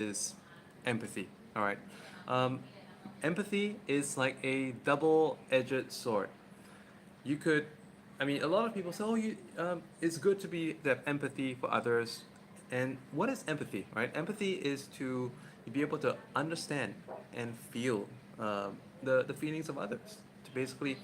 is empathy. All right. Um, Empathy is like a double-edged sword. You could, I mean, a lot of people say, oh, it's good to have empathy for others. And what is empathy, right? Empathy is to be able to understand and feel the feelings of others. To basically,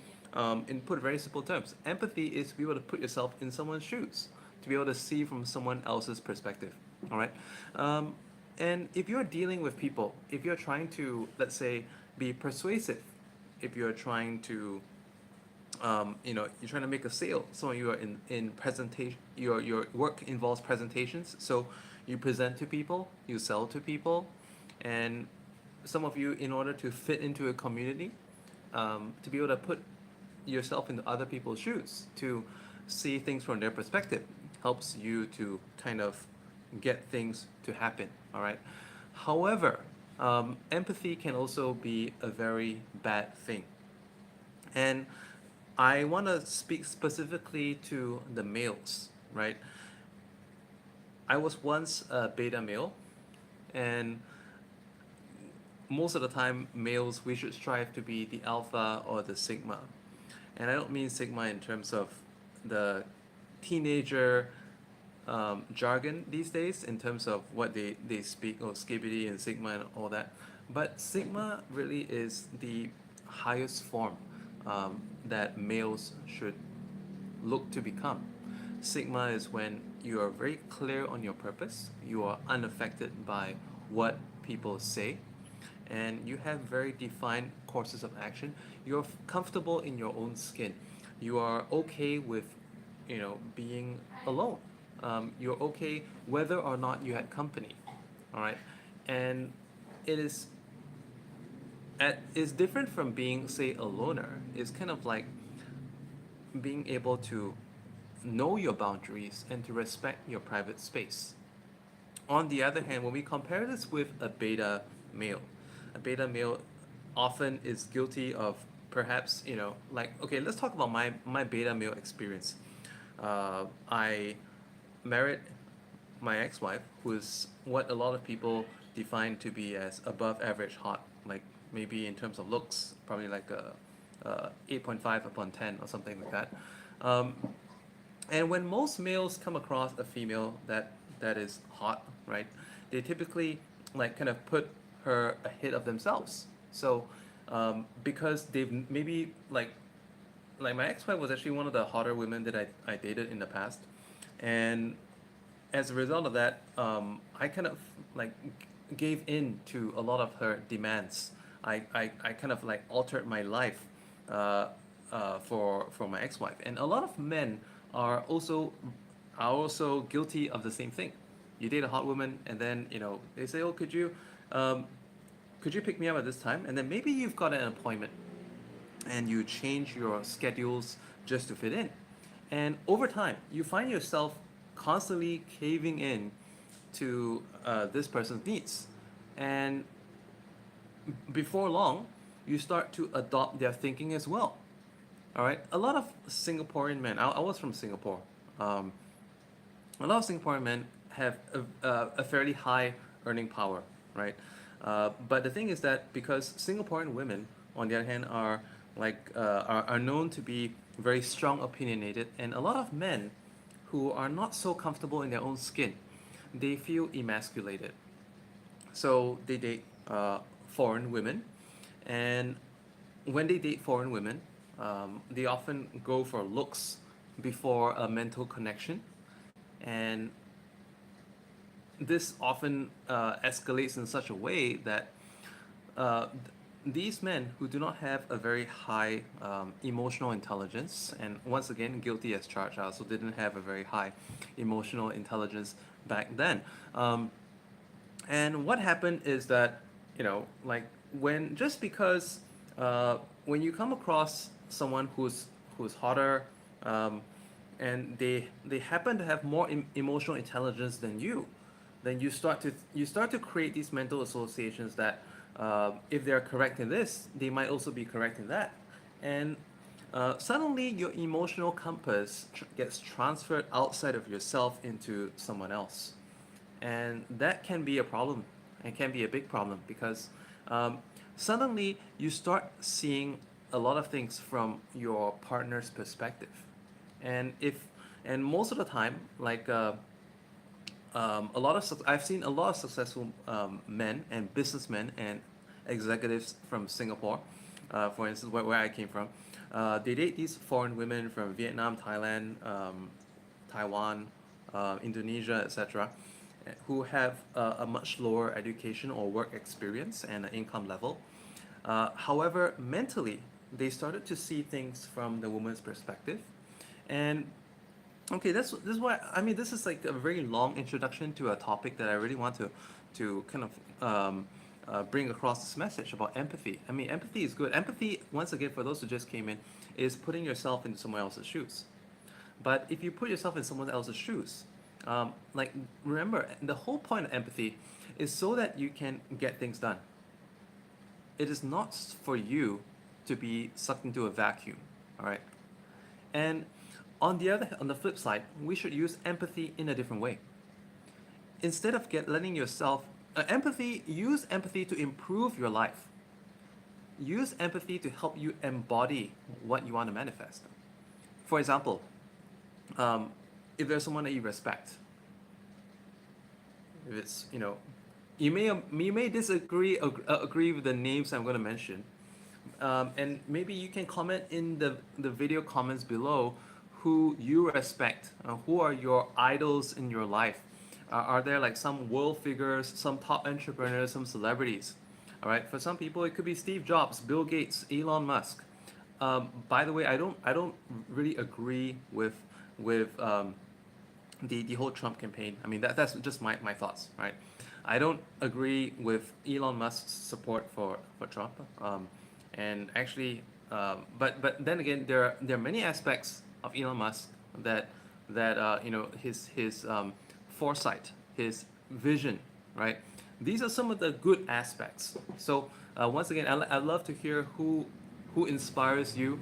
in put very simple terms, empathy is to be able to put yourself in someone's shoes, to be able to see from someone else's perspective. All right. Um, and if you're dealing with people, if you're trying to, let's say, be persuasive, if you're trying to you're trying to make a sale. So you are in presentation. Your work involves presentations. So you present to people, you sell to people, and some of you, in order to fit into a community, to be able to put yourself into other people's shoes, to see things from their perspective, helps you to kind of get things to happen. All right. However, empathy can also be a very bad thing. And I want to speak specifically to the males, right? I was once a beta male, and most of the time, males, we should strive to be the alpha or the sigma. And I don't mean sigma in terms of the teenager jargon these days, in terms of what they speak, or skibbity and sigma and all that. But sigma really is the highest form that males should look to become. Sigma is when you are very clear on your purpose, you are unaffected by what people say, and you have very defined courses of action. You're comfortable in your own skin. You are okay with, being alone. You're okay whether or not you had company. All right, and it is different from being, say, a loner. It's kind of like being able to know your boundaries and to respect your private space. On the other hand, when we compare this with a beta male often is guilty of, perhaps, like, okay, let's talk about my beta male experience. I married my ex-wife, who is what a lot of people define to be as above average hot, like maybe in terms of looks, probably like a 8.5 upon 10 or something like that. Um, and when most males come across a female that is hot, right? They typically like kind of put her ahead of themselves. So because they've maybe like my ex-wife was actually one of the hotter women that I dated in the past, and as a result of that, I kind of like gave in to a lot of her demands. I kind of like altered my life uh, for my ex-wife, and a lot of men are also are also guilty of the same thing. You date a hot woman, and then they say, "Oh, um, could you pick me up at this time?" And then maybe you've got an appointment, and you change your schedules just to fit in. And over time, you find yourself constantly caving in to this person's needs. And before long, you start to adopt their thinking as well. All right. A lot of Singaporean men, I was from Singapore, um, a lot of Singaporean men have a fairly high earning power, right? But the thing is that because Singaporean women, on the other hand, are known to be very strong opinionated, and a lot of men who are not so comfortable in their own skin, they feel emasculated. So they date foreign women, and when they date foreign women, they often go for looks before a mental connection, and this often escalates in such a way that uh, these men who do not have a very high emotional intelligence, and once again, guilty as charged, I also didn't have a very high emotional intelligence back then. And what happened is that, like, when just because when you come across someone who's hotter, um, and they happen to have more emotional intelligence than you, then you start to create these mental associations that if they're correct in this, they might also be correct in that, and suddenly your emotional compass gets transferred outside of yourself into someone else, and that can be a problem It can be a big problem because um, suddenly you start seeing a lot of things from your partner's perspective, and if and most of the time, like I've seen a lot of successful men and businessmen and executives from Singapore, for instance, where I came from. They date these foreign women from Vietnam, Thailand, Taiwan, Indonesia, etc., who have a much lower education or work experience and income level. However, mentally, they started to see things from the woman's perspective, and okay, this is why I mean this is like a very long introduction to a topic that I really want to kind of bring across this message about empathy. I mean, empathy is good. Empathy, once again, for those who just came in, is putting yourself into someone else's shoes. But if you put yourself in someone else's shoes, like remember, the whole point of empathy is so that you can get things done. It is not for you to be sucked into a vacuum. All right. And on the flip side, we should use empathy in a different way. Instead of letting yourself use empathy to improve your life. Use empathy to help you embody what you want to manifest. For example, um, if there's someone that you respect, if it's you may disagree agree with the names I'm going to mention, and maybe you can comment in the video comments below who you respect, who are your idols in your life. Are there like some world figures, some top entrepreneurs, some celebrities? All right, for some people it could be Steve Jobs, Bill Gates, Elon Musk. By the way, I don't really agree with the whole Trump campaign. I mean that's just my thoughts, right? I don't agree with Elon Musk's support for Trump. And actually, but then again, there are many aspects of Elon Musk that his foresight, his vision, right? These are some of the good aspects. So once again, I'd love to hear who inspires you.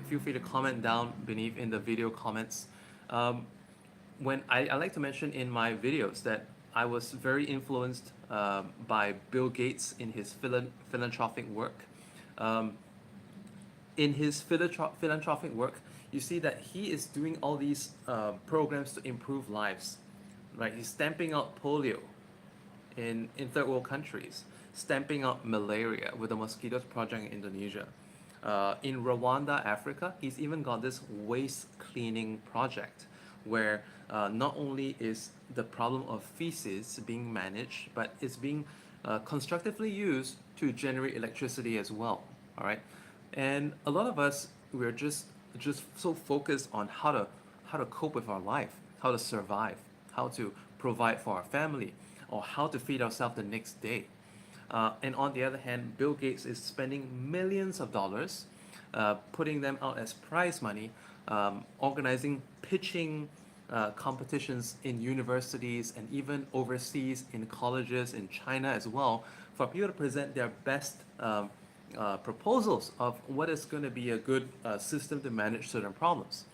Feel free to comment down beneath in the video comments. Um, when I like to mention in my videos that I was very influenced by Bill Gates in his philanthropic work. Um, in his philanthropic work, you see that he is doing all these programs to improve lives. Right, he's stamping out polio in third world countries, stamping out malaria with the Mosquitoes Project in Indonesia. In Rwanda, Africa, he's even got this waste cleaning project where not only is the problem of feces being managed, but it's being constructively used to generate electricity as well. All right, and a lot of us we're just so focused on how to cope with our life, how to survive, how to provide for our family, or how to feed ourselves the next day. And on the other hand, Bill Gates is spending millions of dollars, putting them out as prize money, organizing pitching competitions in universities and even overseas in colleges in China as well, for people to present their best proposals of what is going to be a good system to manage certain problems.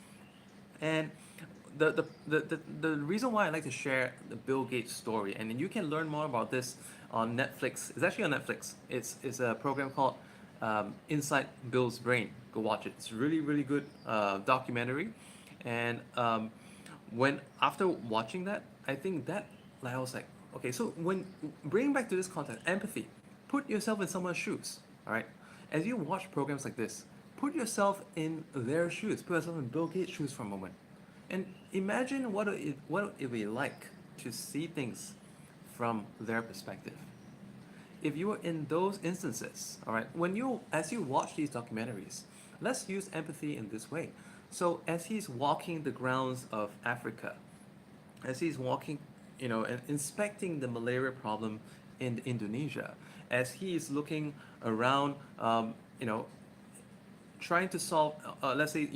And the reason why I like to share the Bill Gates story, and you can learn more about this on Netflix. It's actually on Netflix. It's a program called Inside Bill's Brain. Go watch it. It's really good documentary. And when after watching that, I think that like I was like, okay, so when bring back to this context, empathy, put yourself in someone's shoes. All right, as you watch programs like this, put yourself in their shoes. Put yourself in Bill Gates' shoes for a moment. And imagine what it would be like to see things from their perspective. If you were in those instances, all right, as you watch these documentaries, let's use empathy in this way. So as he's walking the grounds of Africa, as he's walking, and inspecting the malaria problem in Indonesia, as he is looking around, trying to solve, let's say,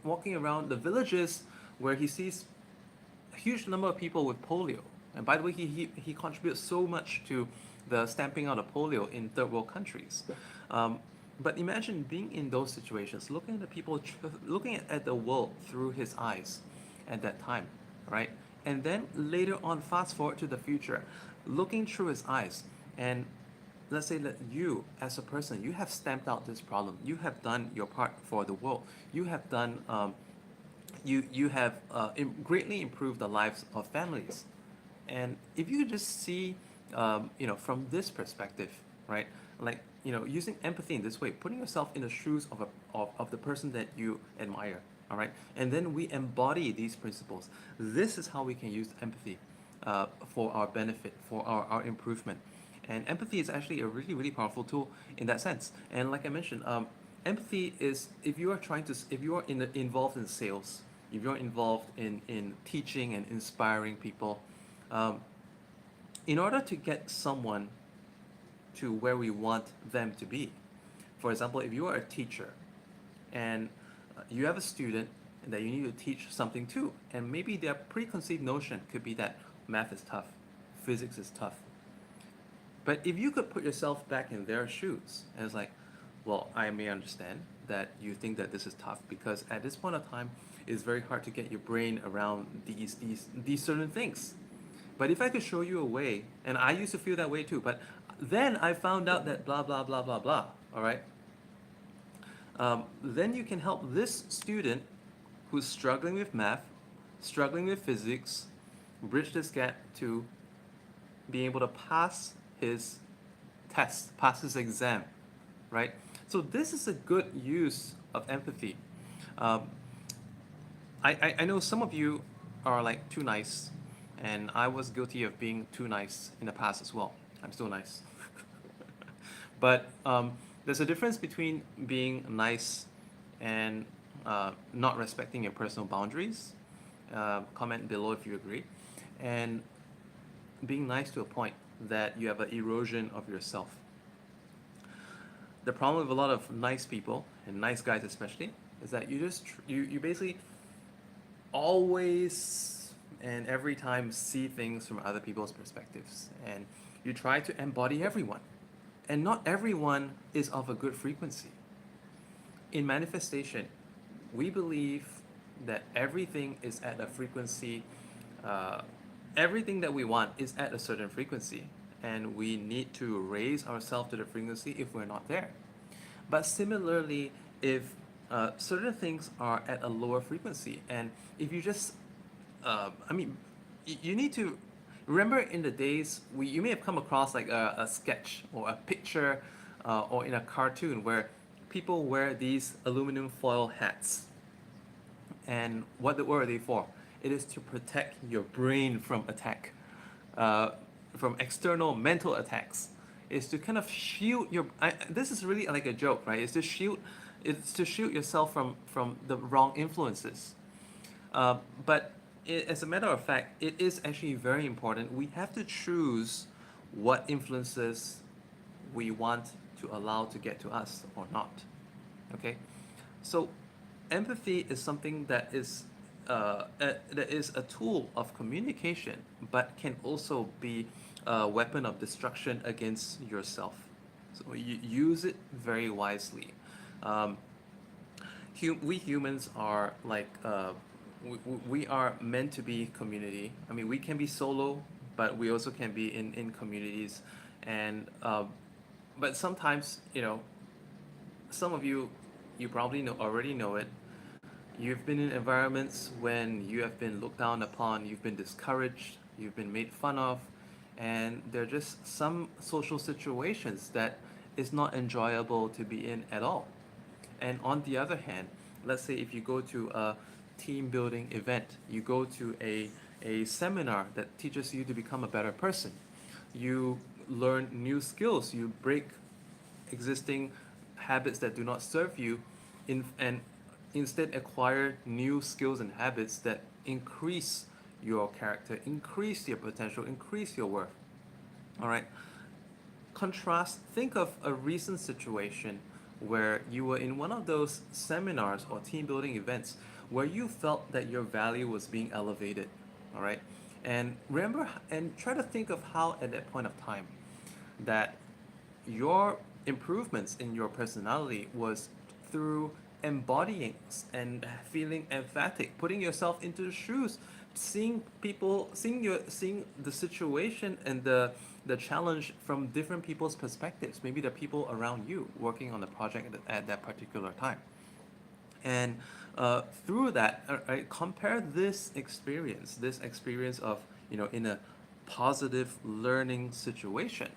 walking around the villages where he sees a huge number of people with polio. And by the way, he contributes so much to the stamping out of polio in third world countries. But imagine being in those situations, looking at the people, looking at the world through his eyes at that time, right? And then later on, fast forward to the future. looking through his eyes, and let's say that you as a person, you have stamped out this problem, you have done your part for the world, you have done you have greatly improved the lives of families. And if you just see, from this perspective, right? Like, using empathy in this way, putting yourself in the shoes of the person that you admire, all right? And then we embody these principles. This is how we can use empathy for our benefit, for our improvement. And empathy is actually a really, really powerful tool in that sense. And like I mentioned, empathy is, if you are if you are involved in sales, if you're involved in teaching and inspiring people, um, in order to get someone to where we want them to be. For example, if you are a teacher and you have a student that you need to teach something to, and maybe their preconceived notion could be that math is tough, physics is tough. But if you could put yourself back in their shoes, and it's like, well, I may understand that you think that this is tough because at this point of time, it's very hard to get your brain around these certain things. But if I could show you a way, and I used to feel that way too, but then I found out that blah, blah, blah, blah, blah, all right? Then you can help this student who's struggling with math, struggling with physics, bridge this gap to being able to pass his test, pass his exam, right? So this is a good use of empathy. Um, I know some of you are like too nice, and I was guilty of being too nice in the past as well. I'm still nice. But there's a difference between being nice and not respecting your personal boundaries. Comment below if you agree. And being nice to a point that you have an erosion of yourself. The problem with a lot of nice people, and nice guys especially, is that you basically always and every time see things from other people's perspectives, and you try to embody everyone, and not everyone is of a good frequency. In manifestation, we believe that everything is at a frequency, uh, everything that we want is at a certain frequency, and we need to raise ourselves to the frequency if we're not there. But similarly, if certain things are at a lower frequency, and if you just, I mean, you need to remember in the days you may have come across like a sketch or a picture or in a cartoon where people wear these aluminum foil hats. And what are they for? It is to protect your brain from attack, uh, from external mental attacks. It's to kind of shield your. This is really like a joke, right? It's to shield yourself from the wrong influences. But as a matter of fact, it is actually very important. We have to choose what influences we want to allow to get to us or not. Okay, so empathy is something that is a tool of communication, but can also be a weapon of destruction against yourself. So you use it very wisely. Um, we humans are like we are meant to be community. I mean, we can be solo, but we also can be in communities, and but sometimes some of you probably already know it. You've been in environments when you have been looked down upon, you've been discouraged, you've been made fun of, and there are just some social situations that is not enjoyable to be in at all. And on the other hand, let's say if you go to a team building event, you go to a seminar that teaches you to become a better person, you learn new skills, you break existing habits that do not serve you and instead acquire new skills and habits that increase your character, increase your potential, increase your worth. All right. Contrast, think of a recent situation where you were in one of those seminars or team building events where you felt that your value was being elevated. All right. And remember and try to think of how at that point of time that your improvements in your personality was through embodying and feeling emphatic, putting yourself into the shoes seeing people, seeing the situation and the challenge from different people's perspectives. Maybe the people around you working on the project at that particular time. And through that, I compare this experience of, in a positive learning situation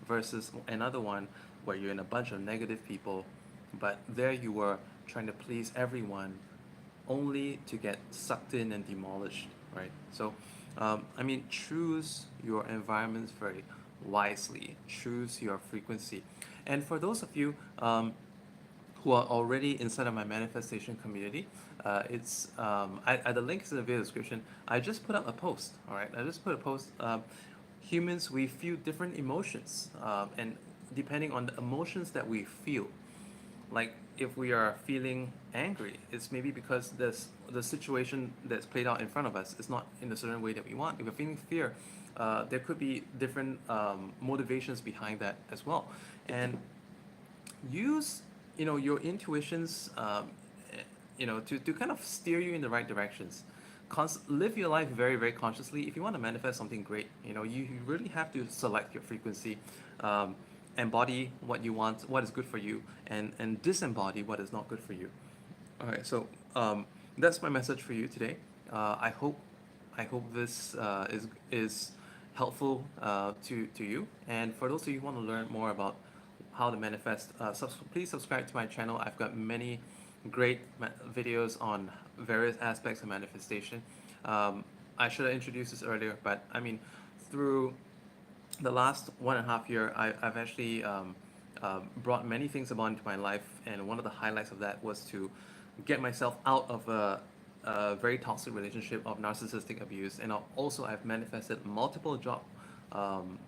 versus another one where you're in a bunch of negative people, but there you were trying to please everyone only to get sucked in and demolished, right? So, I mean, choose your environments very wisely, choose your frequency. And for those of you who are already inside of my manifestation community, the link is in the video description. I just put up a post, all right? I just put a post. Humans, we feel different emotions, and depending on the emotions that we feel, like if we are feeling angry, it's maybe because the situation that's played out in front of us is not in a certain way that we want. If we're feeling fear, there could be different motivations behind that as well. And use your intuitions, to kind of steer you in the right directions. Live your life very, very consciously. If you want to manifest something great, you really have to select your frequency, embody what you want, what is good for you, and disembody what is not good for you. All right, so that's my message for you today. I hope this is helpful to you. And for those of you who want to learn more about how to manifest, please subscribe to my channel. I've got many great videos on various aspects of manifestation. I should have introduced this earlier, but I mean, through the last 1.5 year, I've actually brought many things about into my life, and one of the highlights of that was to get myself out of a very toxic relationship of narcissistic abuse, and also I've manifested multiple job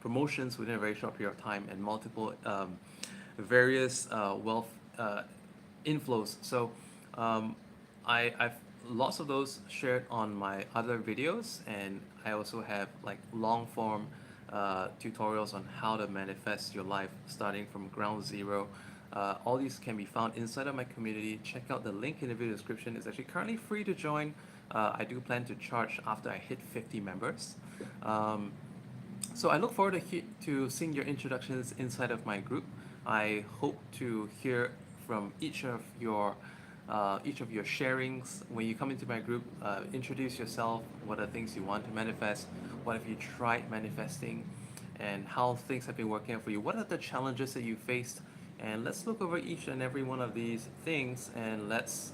promotions within a very short period of time, and multiple various wealth inflows. So I've lots of those shared on my other videos, and I also have like long form tutorials on how to manifest your life starting from ground zero. All these can be found inside of my community. Check out the link in the video description. It's actually currently free to join. I do plan to charge after I hit 50 members. So I look forward to seeing your introductions inside of my group. I hope to hear from each of your sharings. When you come into my group, introduce yourself. What are things you want to manifest? What have you tried manifesting? And how things have been working out for you? What are the challenges that you faced? And let's look over each and every one of these things, and let's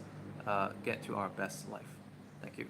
get to our best life. Thank you.